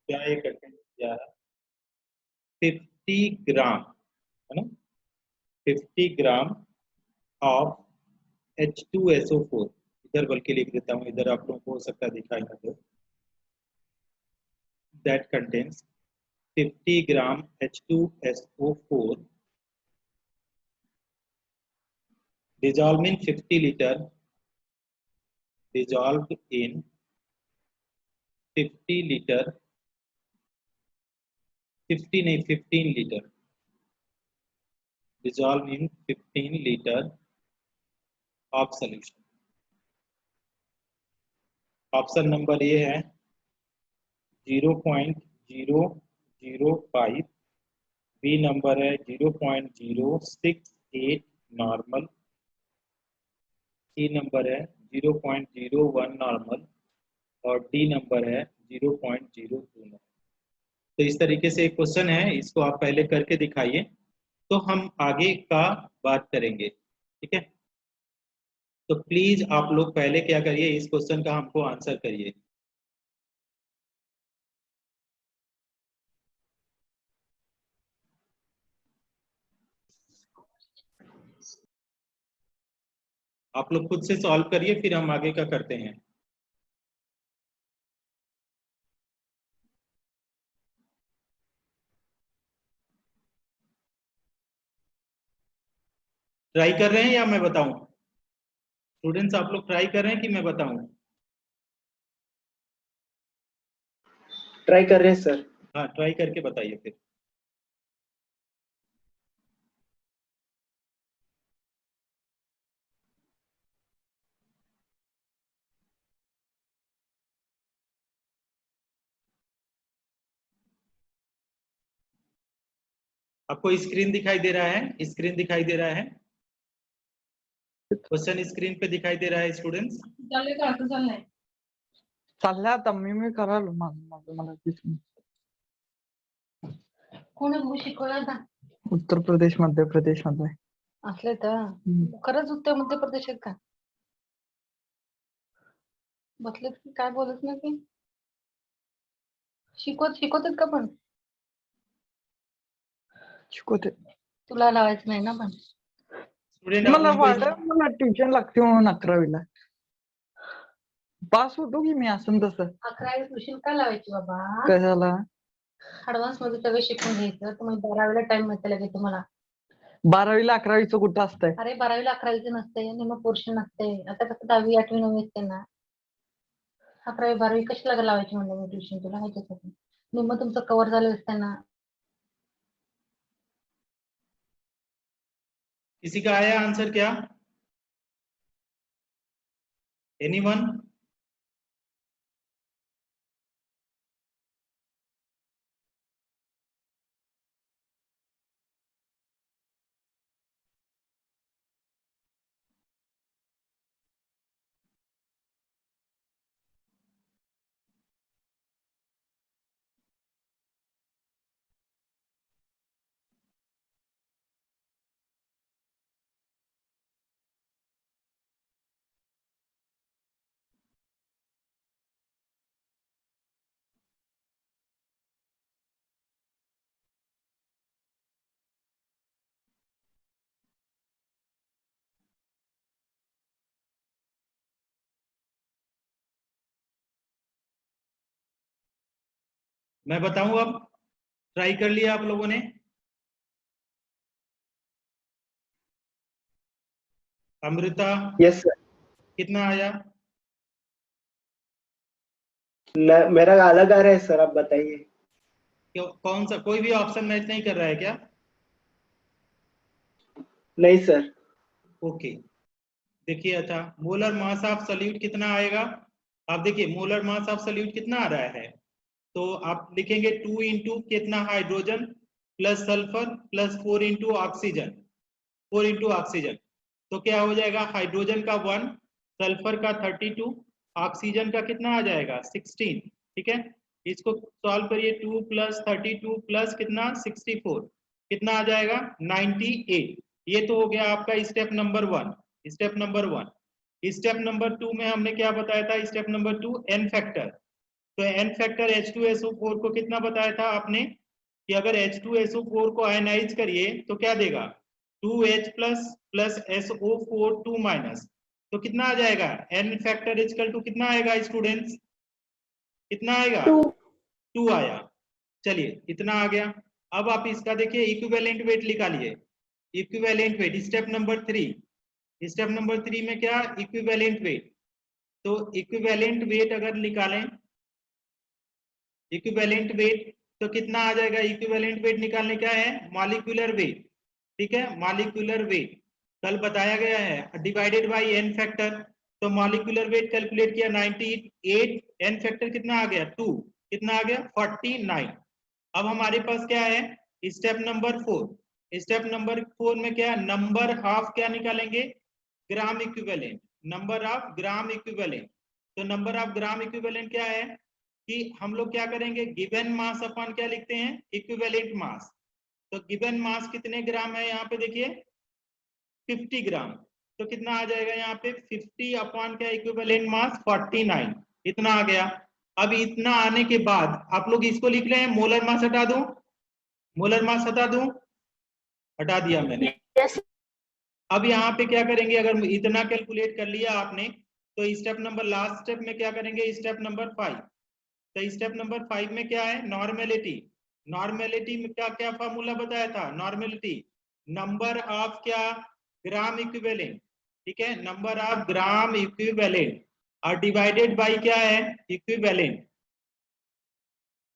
क्या ये कंटेंट दिया है? 50 ग्राम, है ना, 50 ग्राम ऑफ H2SO4। इधर बल्कि लिख देता हूँ, इधर आप लोगों को हो सकता है दिखाई ना दे। That contains 50 gram H2SO4 dissolved in 50 liter, dissolved in 50 liter, 50 नहीं 15 litre, dissolved in 15 liter of solution। Option number A है 0.005, बी नंबर है 0.068 नॉर्मल, सी नंबर है 0.01 नॉर्मल और डी नंबर है 0.029। तो इस तरीके से एक क्वेश्चन है, इसको आप पहले करके दिखाइए तो हम आगे का बात करेंगे, ठीक है। तो प्लीज आप लोग पहले क्या करिए, इस क्वेश्चन का हमको आंसर करिए। आप लोग खुद से सॉल्व करिए, फिर हम आगे का करते हैं। ट्राई कर रहे हैं या मैं बताऊं? स्टूडेंट्स आप लोग ट्राई कर रहे हैं कि मैं बताऊं? ट्राई कर रहे हैं सर। हाँ, ट्राई करके बताइए फिर। आपको स्क्रीन दिखाई दे रहा है? स्क्रीन दिखाई दे रहा है? क्वेश्चन स्क्रीन पे दिखाई दे रहा है स्टूडेंट्स? चाललंय आता मी करायला मला कोण शिकवला? उत्तर प्रदेश मध्य प्रदेश मध्ये असले तर खरंच उत्तर मध्य प्रदेशात का बसले की काय बोलत नाही की शिकवतात का? पण शिकवते तुला लावायचं नाही ना? पण स्टूडेंट मला ट्युशन लागते म्हणून 11वीला पास होतो की मी असं तसं। 11वी ट्युशन का लावायची बाबा? कशाला? ऍडव्हान्स मध्ये सगळं शिकून घ्यायचं, तुम्ही 12वीला टाइम मिळते लगेच तुम्हाला। 12वीला 11वीचं कुठं असतंय? अरे 12वीला 11वीचं नसते, निम पोर्शन नसते। आता कसं 10वी 8वी 9वी असते ना, 11वी 12वी कशाला लावायची म्हणलं मी ट्युशन तुला? ह्याच्यासाठी निम तुमचं कव्हर झालं असतं ना। किसी का आया आंसर क्या? एनीवन? मैं बताऊं अब? ट्राई कर लिया आप लोगों ने? अमृता? Yes sir. कितना आया? मेरा अलग आ रहा है सर, आप बताइए। कौन सा? कोई भी ऑप्शन मैच नहीं कर रहा है क्या? नहीं सर। ओके, देखिए। अच्छा, मोलर मास ऑफ सॉल्यूट कितना आएगा? आप देखिए मोलर मास ऑफ सॉल्यूट कितना आ रहा है, तो आप लिखेंगे 2 इंटू कितना hydrogen plus sulphur plus 4 into oxygen, 4 into oxygen. तो क्या हो जाएगा? हाइड्रोजन का 1, सल्फर का 32, ऑक्सीजन का कितना आ जाएगा? 16, ठीक है। इसको सॉल्व करिए, 2 प्लस 32 प्लस कितना 64, कितना आ जाएगा? 98। ये तो हो गया आपका step number 1। Step number 1। Step number 2 में हमने क्या बताया था? Step number 2 N factor. तो n फैक्टर H2SO4 को कितना बताया था आपने कि अगर H2SO4 को आयनाइज करिए तो क्या देगा 2H प्लस SO4 2 माइनस, तो कितना आ जाएगा n फैक्टर इक्वल टू कितना आएगा स्टूडेंट्स, कितना आएगा 2 आया। चलिए इतना आ गया। अब आप इसका देखिए इक्विवेलेंट वेट निकालिए। Equivalent weight step number 3, step number 3 में क्या इक्विवेलेंट वेट, तो इक्विवेलेंट वेट अगर निकालें इक्विवेलेंट वेट तो कितना आ जाएगा, इक्विवेलेंट वेट निकालने क्या है मॉलिक्यूलर वेट, ठीक है मॉलिक्यूलर वेट कल बताया गया है डिवाइडेड बाय एन फैक्टर, तो मॉलिक्यूलर वेट कैलकुलेट किया 98, एन फैक्टर कितना आ गया 2, कितना आ गया 49। अब हमारे पास क्या है स्टेप नंबर 4, स्टेप नंबर 4 में क्या नंबर ऑफ क्या निकालेंगे gram equivalent, number of gram equivalent. तो नंबर ऑफ ग्राम इक्विवेलेंट क्या है कि हम लोग क्या करेंगे गिवन मास अपन क्या लिखते हैं इक्विवेलेंट मास, तो गिवन मास कितने ग्राम है यहाँ पे देखिए 50 ग्राम, तो कितना आ जाएगा यहाँ पे 50 अपॉन क्या इक्विवेलेंट मास 49, इतना आ गया। अब इतना आने के बाद आप लोग इसको लिख रहे हैं मोलर मास हटा दूं, मोलर मास हटा दूं, हटा दिया मैंने। अब यहाँ पे क्या करेंगे अगर इतना कैलकुलेट कर लिया आपने तो स्टेप नंबर लास्ट स्टेप में क्या करेंगे स्टेप नंबर 5, तो स्टेप नंबर 5 में क्या है नॉर्मेलिटी, नॉर्मेलिटी में क्या क्या फॉर्मूला बताया था नॉर्मेलिटी नंबर ऑफ क्या ग्राम इक्विवेलेंट, ठीक है नंबर ऑफ ग्राम इक्विवेलेंट और डिवाइडेड बाय क्या है इक्विवेलेंट।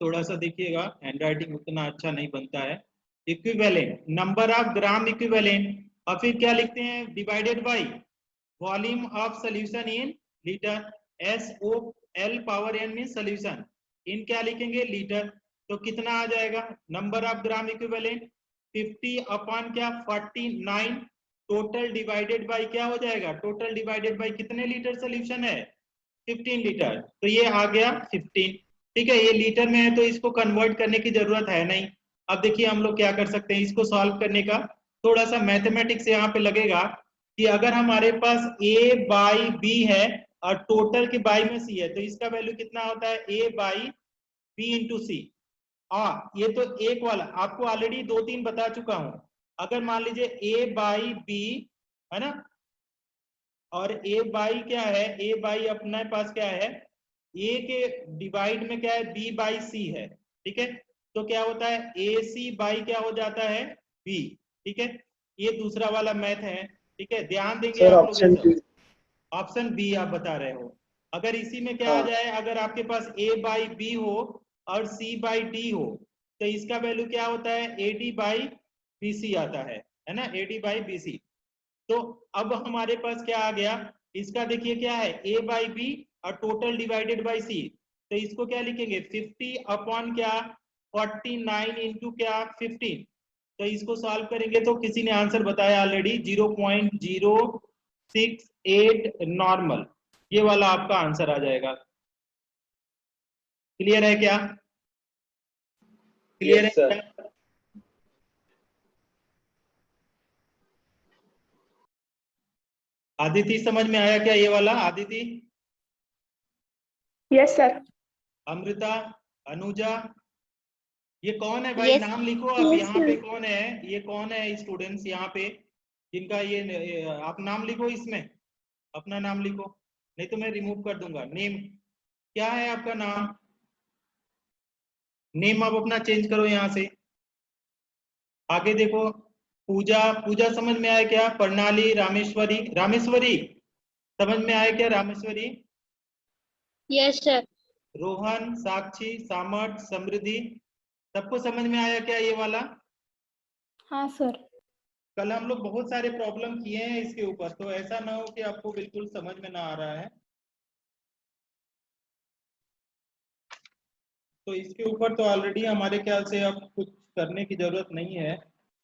थोड़ा सा देखिएगा हैंडराइटिंग उतना अच्छा नहीं बनता है, equivalent number of gram equivalent और फिर क्या लिखते हैं divided by volume of solution in litre, SOL power n में सॉल्यूशन इन क्या लिखेंगे लीटर, तो कितना आ जाएगा number of gram equivalent 50 upon क्या 49 टोटल डिवाइडेड बाय क्या हो जाएगा टोटल डिवाइडेड बाय कितने लीटर सॉल्यूशन है 15 लीटर, तो ये आ गया 15, ठीक है ये लीटर में है तो इसको कन्वर्ट करने की जरूरत है नहीं। अब देखिए हम लोग क्या कर सकते हैं इसको सॉल्व करने का थोड़ा सा मैथमेटिक्स यहाँ पे लगेगा कि अगर हमारे पास A बाई B है और टोटल के बाई में C है तो इसका वैल्यू कितना होता है A बाई B इंटू सी। ये तो एक वाला आपको ऑलरेडी 2-3 बता चुका हूं, अगर मान लीजिए A बाई B है ना और A बाई क्या है A बाई अपने पास क्या है A के डिवाइड में क्या है B बाई C है, ठीक है तो क्या होता है AC बाई क्या हो जाता है B, ठीक है ये दूसरा वाला मैथ है, ठीक है ध्यान देंगे सर आप लोग ऑप्शन बी। ऑप्शन बी आप बता रहे हो। अगर इसी में क्या आ जाए अगर आपके पास A बाई B हो और C बाई D हो तो इसका वैल्यू क्या होता है AD बाई BC आता है ना AD बाई BC। तो अब हमारे पास क्या आ गया इसका देखिए क्या है A बाई B और टोटल डिवाइडेड बाई C, तो इसको क्या लिखेंगे 50 अपॉन क्या 49 इंटू क्या 15, तो इसको सॉल्व करेंगे तो किसी ने आंसर बताया ऑलरेडी 0.068 नॉर्मल, ये वाला आपका आंसर आ जाएगा। क्लियर है क्या, क्लियर है क्या? आदिति समझ में आया क्या ये वाला आदिति? Yes sir. अमृता, अनुजा, ये कौन है भाई? नाम लिखो आप यहाँ पे कौन है, ये कौन है स्टूडेंट्स यहाँ पे जिनका ये आप नाम लिखो, इसमें अपना नाम लिखो नहीं तो मैं रिमूव कर दूंगा। नेम क्या है आपका नाम? नेम आप अपना चेंज करो यहाँ से। आगे देखो पूजा, पूजा समझ में आया क्या? प्रणाली, रामेश्वरी, रामेश्वरी समझ में आया क्या? Rameshwari, yes sir. रोहन, साक्षी, सामर्थ, समृद्धि, सबको समझ में आया क्या ये वाला? हाँ सर। कल हम लोग बहुत सारे प्रॉब्लम किए हैं इसके ऊपर, तो ऐसा ना हो कि आपको बिल्कुल समझ में ना आ रहा है। तो इसके ऊपर तो ऑलरेडी हमारे ख्याल से अब कुछ करने की जरूरत नहीं है,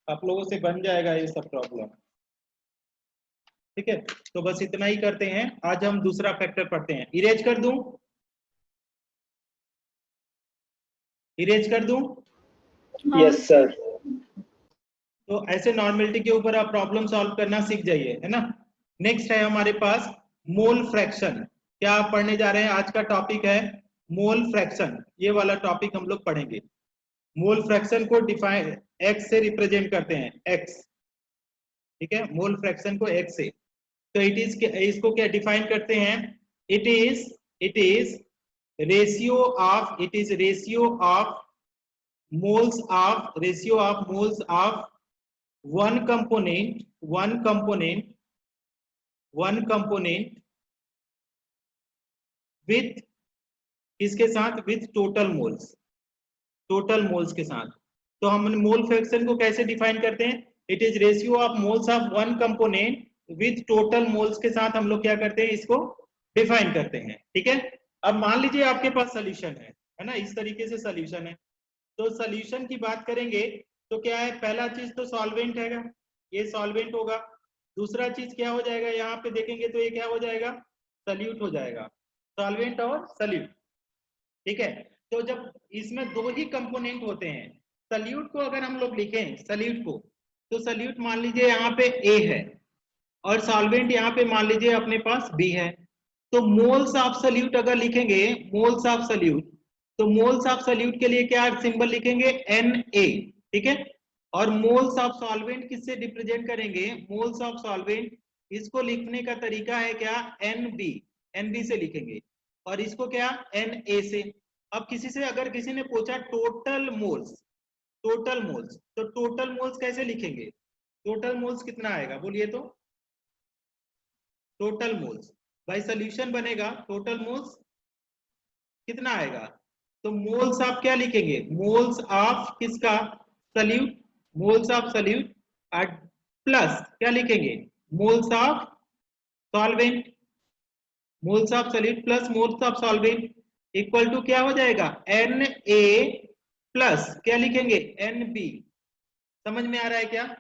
आप लोगों से बन जाएगा ये सब प्रॉब्लम, ठीक है। तो बस इतना ही करते हैं, आज हम दूसरा फैक्टर पढ़ते हैं। इरेज कर दूं, इरेज कर दूं? Yes sir. तो ऐसे नॉर्मेलिटी के ऊपर आप प्रॉब्लम सॉल्व करना सीख जाइए, है ना। नेक्स्ट है हमारे पास मोल फ्रैक्शन। क्या आप पढ़ने जा रहे हैं? आज का टॉपिक है मोल फ्रैक्शन, ये वाला टॉपिक हम लोग पढ़ेंगे। मोल फ्रैक्शन को डिफाइन x से रिप्रेजेंट करते हैं, x, ठीक है, मोल फ्रैक्शन को x से। तो इसको क्या डिफाइन करते हैं? It is ratio of moles of one component with किसके साथ? विथ टोटल मोल्स के साथ। तो हम मोल फ्रैक्शन को कैसे डिफाइन करते हैं? It is ratio of moles of one component with total moles के साथ हम लोग क्या करते हैं, इसको डिफाइन करते हैं, ठीक है। अब मान लीजिए आपके पास सोल्यूशन है ना, इस तरीके से सोल्यूशन है। तो सोल्यूशन की बात करेंगे तो क्या है? पहला चीज तो सॉल्वेंट है, ये सॉल्वेंट होगा। दूसरा चीज क्या हो जाएगा? यहाँ पे देखेंगे तो ये क्या हो जाएगा? सल्यूट हो जाएगा, सॉल्वेंट और सल्यूट, ठीक है। तो जब इसमें दो ही कंपोनेंट होते हैं, सल्यूट को अगर हम लोग लिखें सल्यूट को, तो सल्यूट मान लीजिए यहाँ पे A है और सॉल्वेंट यहाँ पे मान लीजिए अपने पास B है। तो मोल्स ऑफ सल्यूट अगर लिखेंगे, मोल्स ऑफ सल्यूट, तो मोल्स ऑफ सल्यूट के लिए क्या सिंबल लिखेंगे? Na, ठीक है। और मोल्स ऑफ सॉल्वेंट किससे रिप्रेजेंट करेंगे? मोल्स ऑफ सॉल्वेंट, इसको लिखने का तरीका है क्या? NB से लिखेंगे, और इसको क्या? Na से। अब अगर किसी ने पूछा टोटल मोल्स, तो टोटल मोल्स कैसे लिखेंगे? टोटल मोल्स कितना आएगा बोलिए तो? टोटल मोल्स भाई सॉल्यूशन बनेगा, टोटल मोल्स कितना आएगा? तो मोल्स आप क्या लिखेंगे? मोल्स ऑफ किसका? Solute, moles of solute, plus क्या लिखेंगे? Moles of solvent, moles of solute plus moles of solvent equal to क्या हो जाएगा? Na प्लस क्या लिखेंगे? NB। समझ में आ रहा है क्या?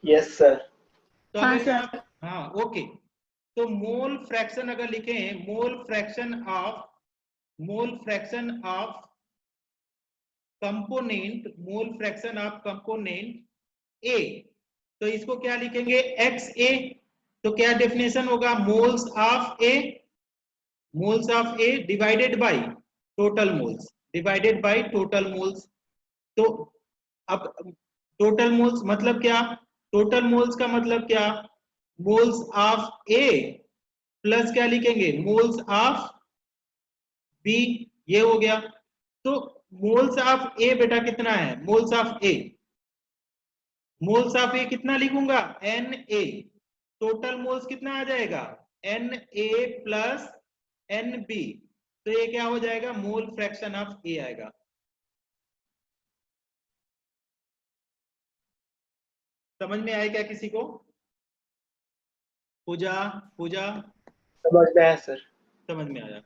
Yes sir. तो हाँ, अगर सर। यहाँ, हाँ ओके, तो मोल फ्रैक्शन अगर लिखें, मोल फ्रैक्शन ऑफ कंपोनेंट A, तो इसको क्या लिखेंगे? XA। तो क्या डेफिनेशन होगा? Moles of A divided by total moles, तो अब टोटल मोल्स मतलब क्या? टोटल मोल्स का मतलब क्या? मोल्स ऑफ A प्लस क्या लिखेंगे? मोल्स ऑफ B, ये हो गया। तो मोल्स ऑफ A बेटा कितना है? मोल्स ऑफ A कितना लिखूंगा? Na। टोटल मोल्स कितना आ जाएगा? Na प्लस NB, तो ये क्या हो जाएगा? मोल फ्रैक्शन ऑफ A आएगा। समझ में आया क्या किसी को? पूजा समझ में आया सर। समझ में आया।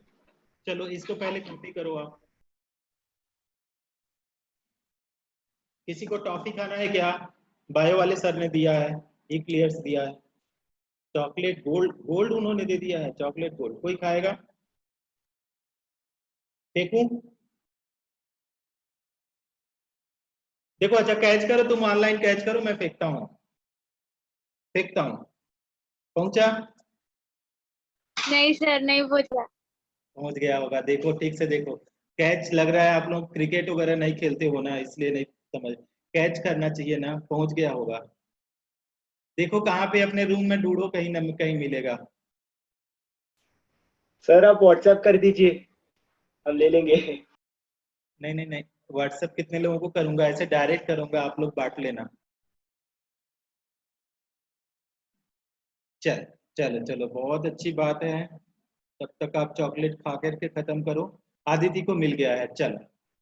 चलो इसको पहले कॉपी करो आप। किसी को टॉफी खाना है क्या? बायो वाले सर ने दिया है, इक्लियर्स दिया है, चॉकलेट गोल्ड उन्होंने दे दिया है, चॉकलेट गोल्ड। कोई खाएगा? फेंकूं? देखो अच्छा कैच करो, तुम ऑनलाइन कैच करो, मैं फेंकता हूँ पहुंचा? नहीं सर, नहीं पहुंचा। पहुंच गया होगा, देखो ठीक से देखो। कैच लग रहा है आप लोग क्रिकेट वगैरह नहीं खेलते हो ना, इसलिए नहीं समझ। कैच करना चाहिए ना, पहुंच गया होगा। देखो कहाँ पे अपने रूम में ढूंढो, कहीं ना कहीं मिलेगा। सर आप व्हाट्सएप कर दीजिए, हम ले लेंगे। नहीं, व्हाट्सएप कितने लोगों को करूंगा? ऐसे डायरेक्ट करूंगा, आप लोग बांट लेना। चलो बहुत अच्छी बात है। तब तक आप चॉकलेट खा करके खत्म करो। आदिति को मिल गया है। चलो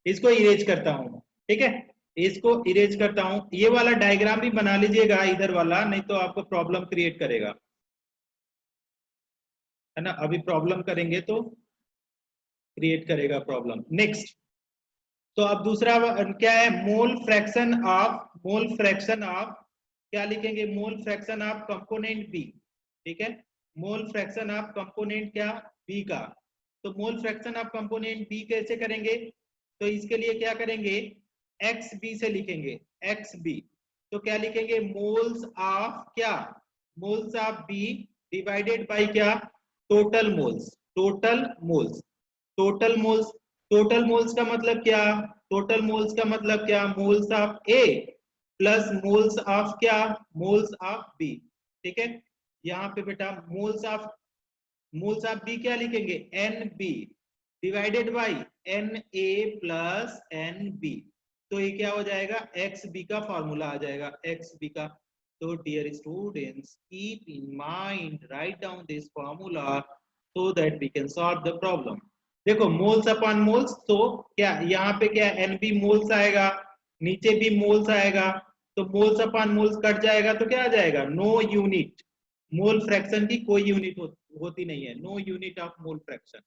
इसको इरेज करता हूँ, ठीक है, इसको इरेज करता हूँ। ये वाला डायग्राम भी बना लीजिएगा इधर वाला, नहीं तो आपको प्रॉब्लम क्रिएट करेगा, है ना। अभी प्रॉब्लम करेंगे तो क्रिएट करेगा प्रॉब्लम। नेक्स्ट, तो अब दूसरा क्या है? मोल फ्रैक्शन ऑफ क्या लिखेंगे? Mole fraction of component B, ठीक है। मोल फ्रैक्शन ऑफ कंपोनेंट क्या? बी का। तो mole fraction of component B कैसे करेंगे? तो इसके लिए क्या करेंगे? एक्स बी से लिखेंगे, एक्स बी। तो क्या लिखेंगे? मोल्स ऑफ क्या? Moles of B divided by क्या? टोटल मोल्स टोटल मोल्स का मतलब क्या? टोटल मोल्स का मतलब क्या? Moles of A plus moles of क्या? Moles of B. ठीक है, यहाँ पे बेटा मोल्स ऑफ बी क्या लिखेंगे? N B divided by N A plus N B. तो ये क्या हो जाएगा? एक्स बी का फॉर्मूला आ जाएगा, एक्स बी का। तो dear students, keep in mind, write down this formula so that we can solve the problem. देखो मोल्स अपॉन मोल्स, तो क्या यहाँ पे क्या एन बी मोल्स आएगा, नीचे भी मोल्स आएगा, तो मोल्स अपॉन मोल्स कट जाएगा तो क्या आ जाएगा? No unit. मोल फ्रैक्शन की कोई यूनिट होती नहीं है, no unit of mole fraction.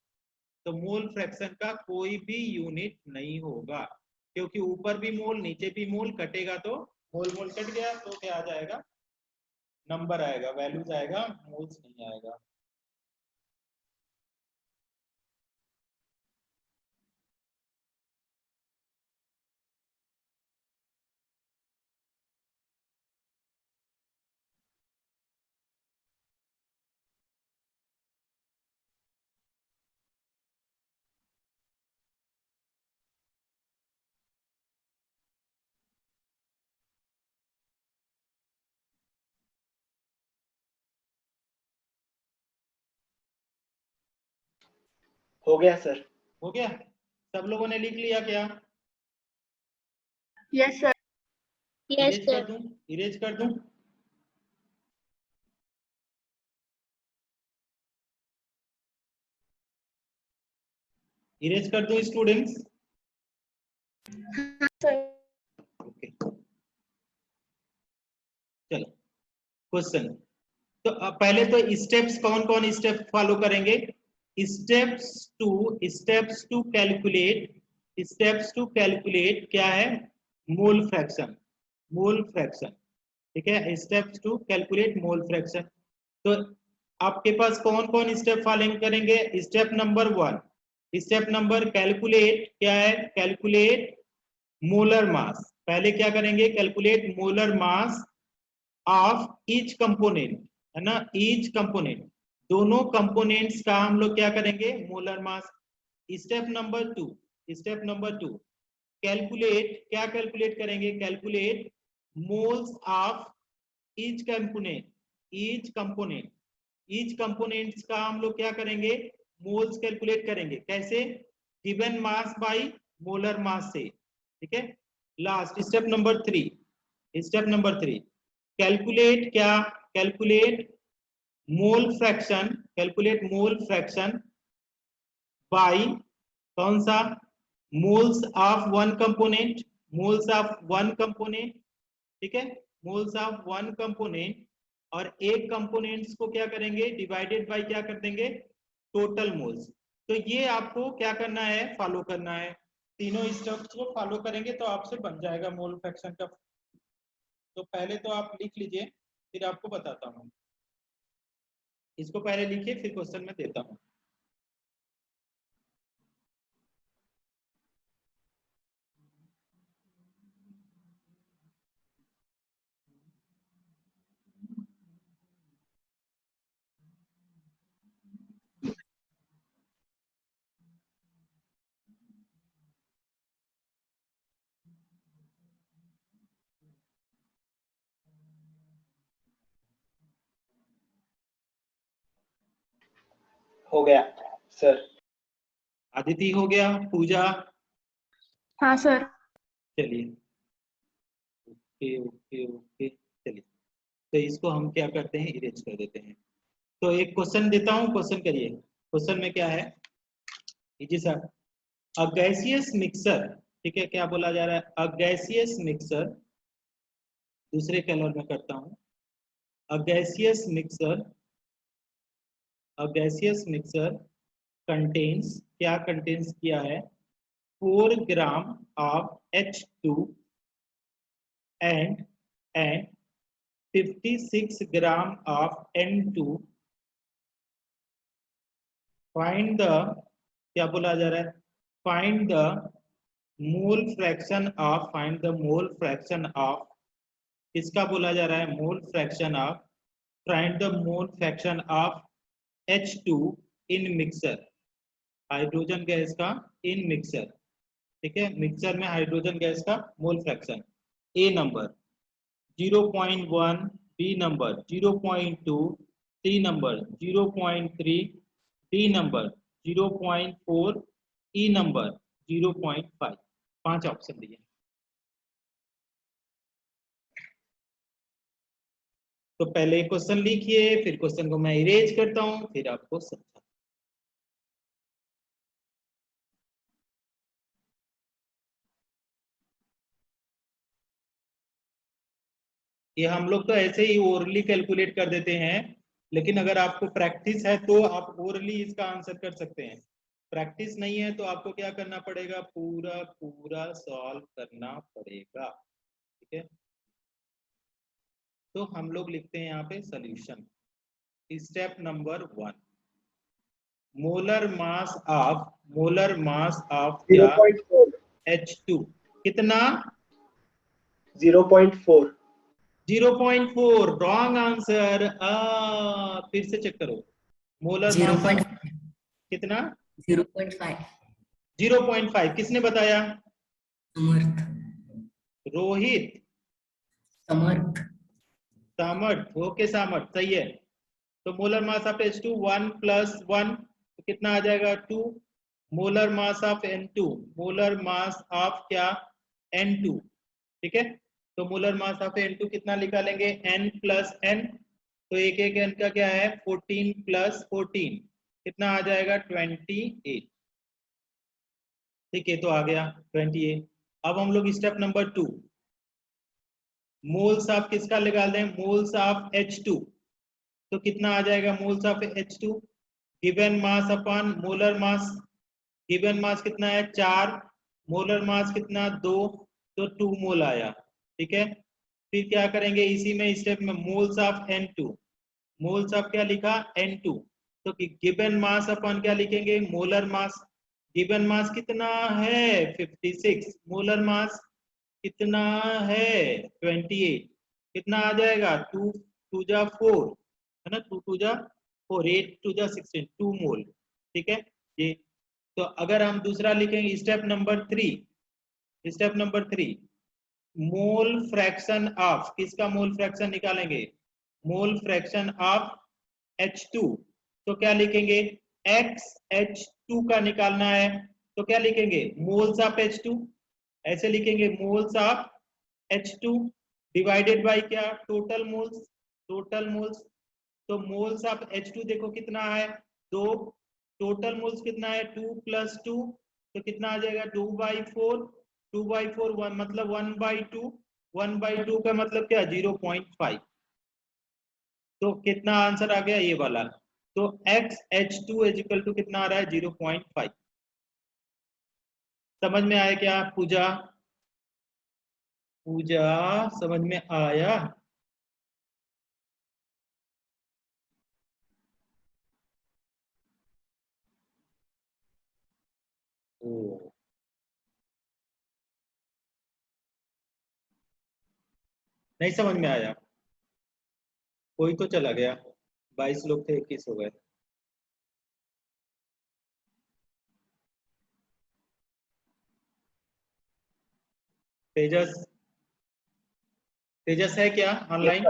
तो मोल फ्रैक्शन का कोई भी यूनिट नहीं होगा, क्योंकि ऊपर भी मोल नीचे भी मोल, कटेगा तो मोल मोल कट गया तो क्या आ जाएगा? नंबर आएगा, वैल्यूज आएगा, मोल्स नहीं आएगा। हो गया सर। हो गया? सब लोगों ने लिख लिया क्या? Yes sir. यस इरेज कर सर। दूं? इरेज कर दूं? इरेज कर दूं स्टूडेंट्स? ओके, चलो क्वेश्चन। तो पहले तो स्टेप्स, कौन कौन स्टेप फॉलो करेंगे? स्टेप्स टू कैलकुलेट क्या है? Mole fraction, mole fraction. ठीक है, steps to calculate mole fraction. तो आपके पास कौन कौन स्टेप फॉलो करेंगे? Step number 1, step number calculate क्या है? Calculate molar mass. पहले क्या करेंगे? Calculate molar mass of each component, है ना, ईच कंपोनेंट, दोनों कंपोनेंट्स का हम लोग क्या करेंगे? Molar mass. Step number 2 calculate, क्या कैलकुलेट करेंगे? Calculate moles of each component, each components का हम लोग क्या करेंगे? मोल्स कैलकुलेट करेंगे। कैसे? Given mass by molar mass से। ठीक है, लास्ट स्टेप नंबर 3 कैलकुलेट क्या? कैलकुलेट मोल फ्रैक्शन बाय कौन सा? Moles of one component, moles of one component. ठीक है, मोल्स ऑफ वन कंपोनेंट, और एक कंपोनेंट्स को क्या करेंगे? डिवाइडेड बाय क्या कर देंगे? Total moles. तो ये आपको क्या करना है? फॉलो करना है। तीनों स्टेप्स को फॉलो करेंगे तो आपसे बन जाएगा मोल फ्रैक्शन का। तो पहले तो आप लिख लीजिए, फिर आपको बताता हूँ। इसको पहले लिखिए, फिर क्वेश्चन में देता हूँ। हो गया सर। आदिति हो गया? पूजा? हाँ सर। चलिए, ओके ओके ओके, चलिए। तो इसको हम क्या करते हैं? इरेज कर देते हैं। तो एक क्वेश्चन देता हूँ, क्वेश्चन करिए। क्वेश्चन में क्या है? जी सर, अ गैसियस मिक्सर, ठीक है, क्या बोला जा रहा है? अ गैसियस मिक्सर, दूसरे कलर में करता हूँ। अ गैसियस मिक्सर कंटेन्स, क्या कंटेन्स किया है? 4 gram of H2 and 56 gram of N2। Find the, क्या बोला जा रहा है? Find the mole fraction of, किसका बोला जा रहा है? Mole fraction of, find the mole fraction of H2 in mixer. Hydrogen gas का इन मिक्सर, ठीक है, मिक्सर में हाइड्रोजन गैस का mole fraction. A number 0.1, B number 0.2, C number 0.3, D number 0.4, E number 0.5। 5 option दिए। तो पहले क्वेश्चन लिखिए, फिर क्वेश्चन को मैं इरेज करता हूं, फिर आपको समझा। ये हम लोग तो ऐसे ही ओरली कैलकुलेट कर देते हैं, लेकिन अगर आपको प्रैक्टिस है तो आप ओरली इसका आंसर कर सकते हैं। प्रैक्टिस नहीं है तो आपको क्या करना पड़ेगा, पूरा पूरा सॉल्व करना पड़ेगा, ठीक है। तो हम लोग लिखते हैं यहाँ पे solution. Step number 1, molar mass of क्या 0.4 H2 कितना 0.4 0.4 रॉन्ग आंसर। फिर से चेक करो, मोलर मास 0.5 कितना 0.5 0.5 किसने बताया, समर्थ रोहित, समर्थ सामर्थ, ओके सामर्थ सही है। तो मोलर मास ऑफ H2 1 + 1 तो कितना आ जाएगा 2। Molar mass of N2, molar mass of क्या N2, ठीक है। तो मोलर मास ऑफ N2 कितना निकालेंगे, N + N, तो एक एक N का क्या है 14 + 14 कितना आ जाएगा 28, ठीक है। तो आ गया 28। अब हम लोग स्टेप नंबर 2, मोल्स ऑफ किसका निकाल दें, मोल्स ऑफ H2, तो कितना आ जाएगा moles of H2, given mass upon molar mass, given mass कितना है 4, मोलर मास कितना 2, तो 2 मोल आया, ठीक है। फिर क्या करेंगे इसी में स्टेप में moles of N2, moles of क्या लिखा N2, तो गिवन मास अपॉन क्या लिखेंगे मोलर मास, गिवन मास कितना है 56, मोलर मास कितना है 28, कितना आ जाएगा 2 2 जा 4 है ना, 2 2 जा 4, 8 2 जा 16, 2 मोल, ठीक है ये। तो अगर हम दूसरा लिखेंगे step number 3, step number 3 mole fraction of, किसका मोल फ्रैक्शन निकालेंगे, मोल फ्रैक्शन ऑफ H2, तो क्या लिखेंगे XH2 का निकालना है, तो क्या लिखेंगे मोल्स ऑफ H2, ऐसे लिखेंगे moles of H2 divided by क्या टोटल मोल्स, टोटल मोल्स। तो मोल्स ऑफ H2 देखो कितना है 2, टोटल मोल्स कितना है 2 + 2, तो कितना आ जाएगा 2/4, 2/4 1 मतलब 1/2, 1/2 का मतलब क्या 0.5, तो कितना आंसर आ गया ये वाला। तो XH2 = कितना आ रहा है 0.5। समझ में आया क्या पूजा, पूजा समझ में आया। ओ नहीं समझ में आया, कोई तो चला गया, 22 लोग थे 21 हो गए। तेजस, तेजस है क्या ऑनलाइन,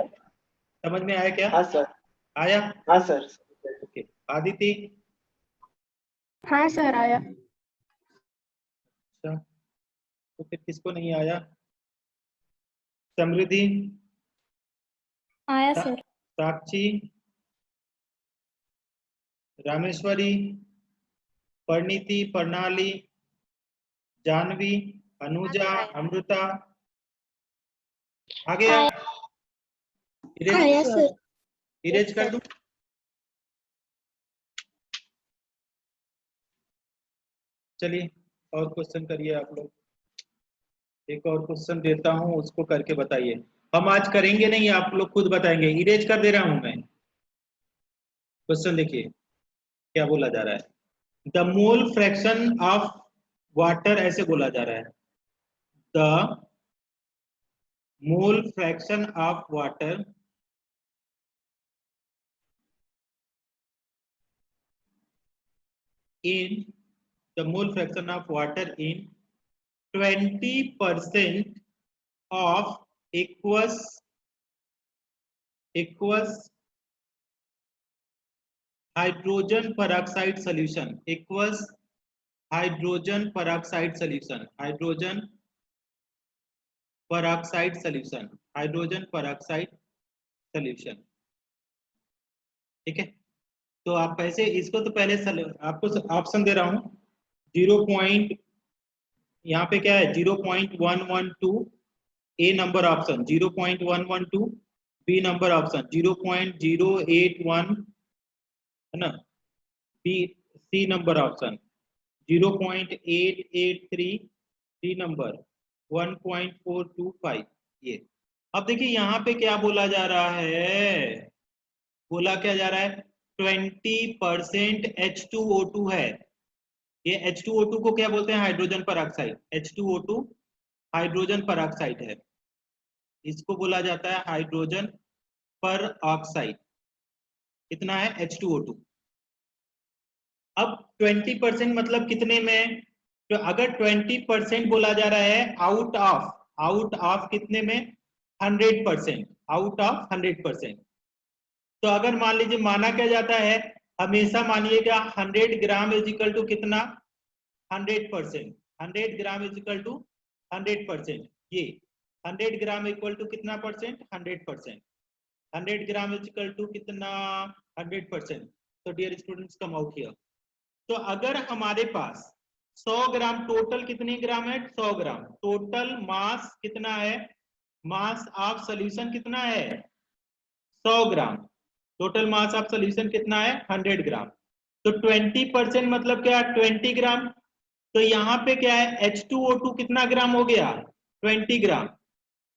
समझ में आया क्या, हाँ सर, आया हाँ सर। ओके। आदिति, हाँ सर आया। अच्छा तो फिर किसको नहीं आया, समृद्धि, आया सर। साक्षी, रामेश्वरी, परिणीति, प्रणाली, जानवी, अनुजा, अमृता, आ गया, आया इरेज, सर। इरेज कर दूं। चलिए और क्वेश्चन करिए आप लोग, एक और क्वेश्चन देता हूं उसको करके बताइए। हम आज करेंगे नहीं, आप लोग खुद बताएंगे, इरेज कर दे रहा हूं मैं। क्वेश्चन देखिए क्या बोला जा रहा है, the mole fraction of water, ऐसे बोला जा रहा है the mole fraction of water in the mole fraction of water in 20% of aqueous hydrogen peroxide solution, aqueous hydrogen peroxide solution, hydrogen peroxide solution, ठीक है। तो आप ऐसे इसको तो पहले आपको ऑप्शन दे रहा हूं 0. यहाँ पे क्या है 0.112 A number option, 0.112 B number option, 0.081 है ना B C number option, 0.883 D number, 1.425 ये। अब देखिए यहाँ पे क्या बोला जा रहा है, बोला क्या जा रहा है 20% H2O2 है। ये H2O2 को क्या बोलते हैं, hydrogen peroxide. H2O2 hydrogen peroxide है, इसको बोला जाता है हाइड्रोजन परऑक्साइड। कितना है H2O2। अब 20% मतलब कितने में, तो अगर 20% बोला जा रहा है आउट ऑफ कितने में 100%, आउट ऑफ 100%। तो अगर मान लीजिए माना क्या जाता है, हमेशा मानिएगा 100 ग्राम इज इक्वल टू कितना 100%, 100 ग्राम इज इक्वल टू 100%। ये 100 ग्राम इक्वल टू कितना percent 100%, 100 gram is equal to कितना 100%। तो dear students come out here. तो अगर हमारे पास 100 ग्राम, टोटल कितने ग्राम है 100 ग्राम, टोटल मास कितना है, मास ऑफ सॉल्यूशन कितना है 100 ग्राम, टोटल मास ऑफ सॉल्यूशन कितना है 100 ग्राम। तो 20% मतलब क्या 20 ग्राम। तो यहाँ पे क्या है H2O2 कितना ग्राम हो गया 20 ग्राम।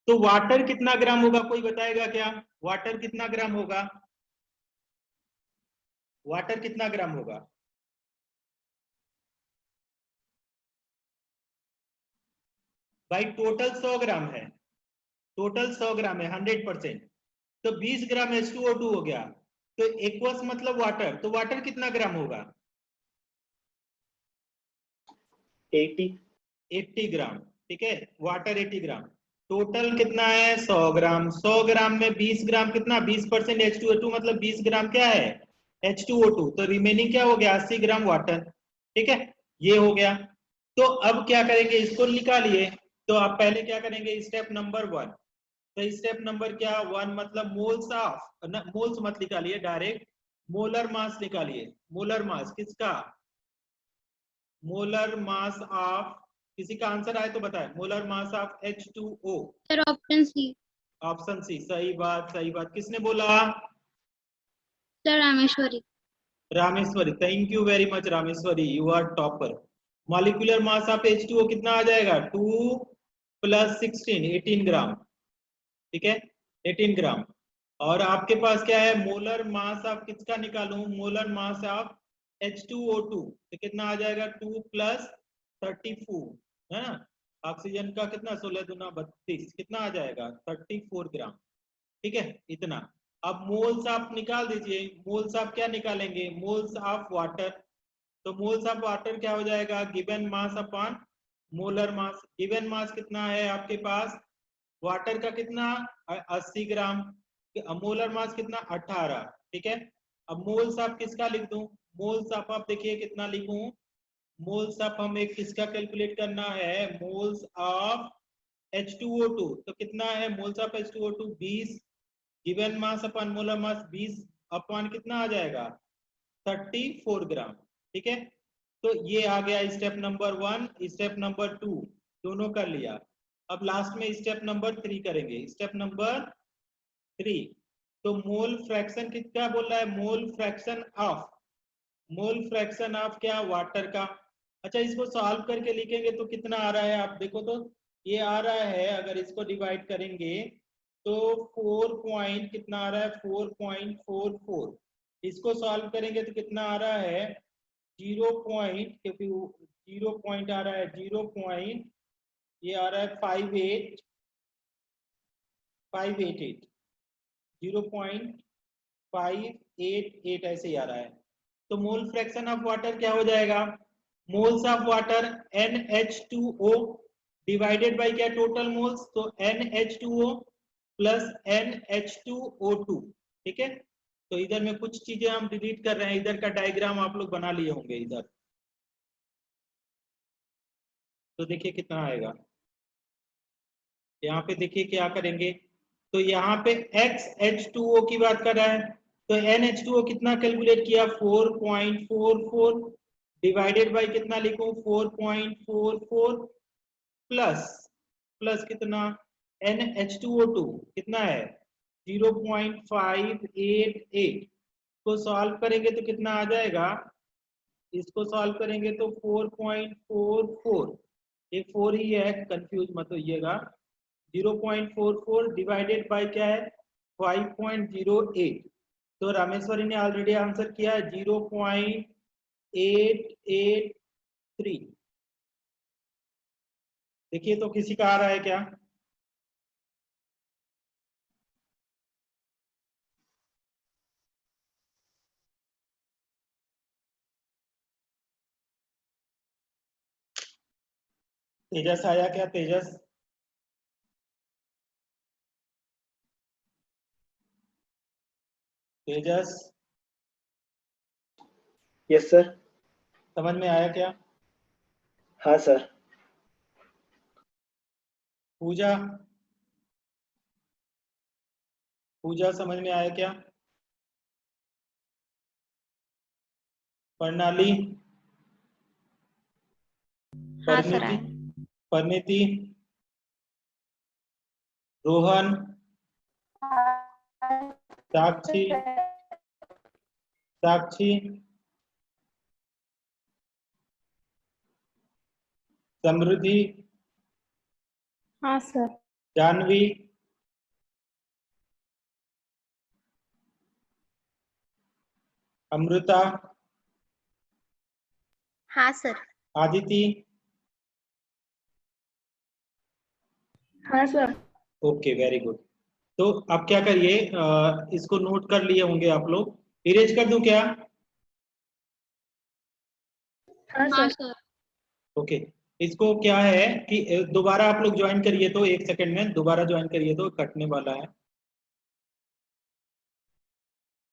तो वाटर कितना ग्राम होगा, कोई बताएगा क्या, वाटर कितना ग्राम होगा, वाटर कितना ग्राम होगा। भाई टोटल 100 ग्राम है, टोटल 100 ग्राम है 100%। तो 20 ग्राम H2O2 हो गया। तो एक्वस मतलब वाटर, तो वाटर कितना ग्राम होगा 80 ग्राम, ठीक है, वाटर 80 ग्राम। टोटल कितना है 100 ग्राम, 100 ग्राम में 20 ग्राम कितना 20% H2O2 मतलब 20 ग्राम क्या है H2O2। तो रिमेनिंग क्या हो गया 80 ग्राम वाटर, ठीक है, ये हो गया। तो अब क्या करेंगे, इसको निकालिए। तो आप पहले क्या करेंगे, स्टेप नंबर 1। तो स्टेप नंबर क्या 1 मतलब मोल्स ऑफ, मोल्स मत निकालिए डायरेक्ट, मोलर मास निकालिए। मोलर मास किसका, मोलर मास ऑफ, किसी का आंसर आए तो बताए, molar mass of H2O। Sir option C. Option C, सही बात, सही बात। किसने बोला, sir Rameshwari. Rameshwari, thank you very much Rameshwari, you are topper. Molecular mass of H2O कितना आ जाएगा 2 + 16 18 ग्राम, ठीक है 18 ग्राम। और आपके पास क्या है, मोलर मास ऑफ किसका निकालूं, मोलर मास ऑफ H2O2, तो कितना आ जाएगा 2 + 34 है ना। ऑक्सीजन का कितना 16 दूना 32, कितना आ जाएगा 34 ग्राम, ठीक है इतना। अब मोल्स आप निकाल दीजिए, मोल्स आप क्या निकालेंगे, मोल्स ऑफ वाटर। तो मोल्स ऑफ वाटर क्या हो जाएगा, given mass upon molar mass. Given mass कितना है आपके पास, वाटर का कितना 80 ग्राम, मोलर मास कितना 18, ठीक है। अब मोल्स ऑफ किसका लिख दूं, मोल्स ऑफ आप देखिए कितना लिखूं, मोल्स ऑफ हमें किसका कैलकुलेट करना है, मोल्स ऑफ H2O2। तो कितना है moles of H2O2 20, given mass upon molar mass 20 upon कितना आ जाएगा 34 ग्राम, ठीक है। तो ये आ गया स्टेप नंबर 1, स्टेप नंबर 2 दोनों कर लिया। अब लास्ट में स्टेप नंबर 3 करेंगे, स्टेप नंबर 3। तो मोल फ्रैक्शन कितना बोल रहा है, mole fraction of, mole fraction of क्या वाटर का। अच्छा इसको सॉल्व करके लिखेंगे तो कितना आ रहा है, आप देखो तो ये आ रहा है, अगर इसको डिवाइड करेंगे तो 4 पॉइंट कितना आ रहा है 4.44। इसको सॉल्व करेंगे तो कितना आ रहा है 0 पॉइंट, क्योंकि 0 पॉइंट आ रहा है 0 पॉइंट, ये आ रहा है 588 0.588 ऐसे ही आ रहा है। तो मोल फ्रैक्शन ऑफ वाटर क्या हो जाएगा, moles of water NH2O divided by क्या, टोटल मोल्स, तो NH2O प्लस NH2O2, ठीक है। तो इधर में कुछ चीजें हम डिलीट कर रहे हैं, इधर का डायग्राम आप लोग बना लिए होंगे इधर, तो देखिए कितना आएगा। यहाँ पे देखिए क्या करेंगे, तो यहाँ पे XH2O की बात कर रहा है, तो NH2O कितना कैलकुलेट किया, 4.44 डिवाइडेड बाय कितना लिखूं, 4.44 प्लस कितना, NH2O2 कितना है 0.588 को सॉल्व करेंगे तो कितना आ जाएगा, इसको सॉल्व करेंगे तो 4.44, ये 4 ही है, कंफ्यूज मत होइएगा, 0.44 डिवाइडेड बाय क्या है 5.08, तो रामेश्वरी ने ऑलरेडी आंसर किया है 0.883। देखिए तो किसी का आ रहा है क्या, तेजस आया क्या, तेजस? तेजस यस सर। समझ में आया क्या? हाँ सर। पूजा, पूजा समझ में आया क्या? प्रणाली, हाँ सर परिणीति, आया। परिणीति, रोहन, साक्षी, साक्षी, समृद्धि, हाँ सर। जानवी, अमृता, हाँ सर। आदिति, हाँ सर। Okay very good. तो अब क्या करिए, इसको नोट कर लिए होंगे आप लोग, इरेज कर दूं क्या? हाँ सर। ओके, इसको क्या है कि दोबारा आप लोग ज्वाइन करिए, तो 1 सेकंड में दोबारा ज्वाइन करिए तो कटने वाला है।